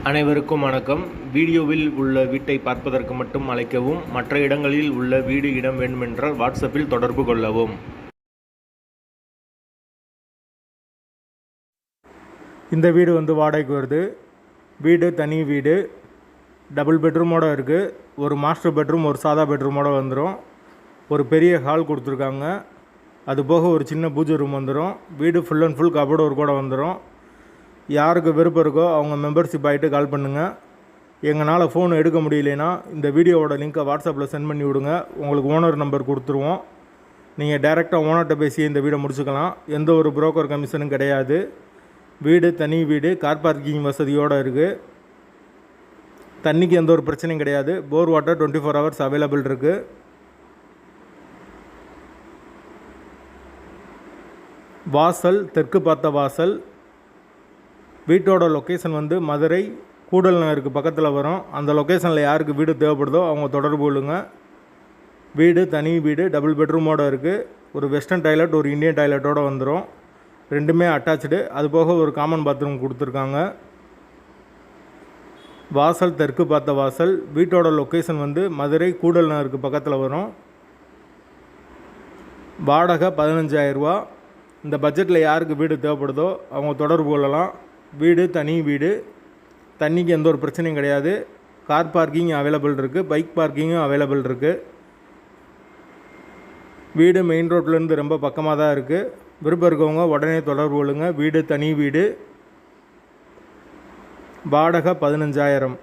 அனைவருக்கும் வணக்கம். வீடியோவில் உள்ள வீட்டை பார்ப்பதற்கு மட்டும் அழைக்கவும். மற்ற இடங்களில் உள்ள வீடு இடம் வேண்டுமென்றால் வாட்ஸ்அப்பில் தொடர்பு கொள்ளவும். இந்த வீடு வாடகைக்கு வருது. வீடு தனி வீடு, டபுள் பெட்ரூமோடு இருக்குது. ஒரு மாஸ்டர் பெட்ரூம், ஒரு சாதா பெட்ரூமோடு வந்துடும். ஒரு பெரிய ஹால் கொடுத்துருக்காங்க. அது போக ஒரு சின்ன பூஜை ரூம் வந்துடும். வீடு ஃபுல் அண்ட் ஃபுல் கபோர்டு ஒரு கூட வந்துடும். யாருக்கு விருப்பம் இருக்கோ அவங்க மெம்பர்ஷிப் ஆகிட்டு கால் பண்ணுங்கள். எங்களால் ஃபோன் எடுக்க முடியலனா இந்த வீடியோவோட லிங்க்கை வாட்ஸ்அப்பில் சென்ட் பண்ணி விடுங்க. உங்களுக்கு ஓனர் நம்பர் கொடுத்துருவோம். நீங்கள் டைரெக்டாக ஓனர்கிட்ட பேசி இந்த வீடை முடிச்சுக்கலாம். எந்த ஒரு புரோக்கர் கமிஷனும் கிடையாது. வீடு தனி வீடு, கார் பார்க்கிங் வசதியோடு இருக்குது. தண்ணிக்கு எந்த ஒரு பிரச்சனையும் கிடையாது. போர் வாட்டர் 24 hours அவைலபிள் இருக்குது. வாசல் தெற்கு பார்த்த வாசல். வீட்டோட லொக்கேஷன் மதுரை கூடல் நகருக்கு பக்கத்தில் வரும். அந்த லொக்கேஷனில் யாருக்கு வீடு தேவைப்படுதோ அவங்க தொடர்பு கொள்ளுங்க. வீடு தனி வீடு, டபுள் பெட்ரூமோடு இருக்குது. ஒரு வெஸ்டர்ன் டாய்லெட், ஒரு இந்தியன் டாய்லெட்டோடு வந்துடும். ரெண்டுமே அட்டாச்சு. அது போக ஒரு காமன் பாத்ரூம் கொடுத்துருக்காங்க. வாசல் தெற்கு பார்த்த வாசல். வீட்டோட லொக்கேஷன் மதுரை கூடல் நகருக்கு பக்கத்தில் வரும். வாடகை 15,000 ரூபா. இந்த பட்ஜெட்டில் யாருக்கு வீடு தேவைப்படுதோ அவங்க தொடர்பு கொள்ளலாம். வீடு தனி வீடு, தண்ணிக்கு எந்த ஒரு பிரச்சனையும் கிடையாது. கார் பார்க்கிங் அவைலபிள் இருக்குது, பைக் பார்க்கிங்கும் அவைலபிள் இருக்குது. வீடு மெயின் ரோட்லேருந்து ரொம்ப பக்கமாக தான் இருக்குது. விருப்பம் இருக்கவங்க உடனே தொடர்பு கொள்ளுங்கள். வீடு தனி வீடு, வாடகை 15,000.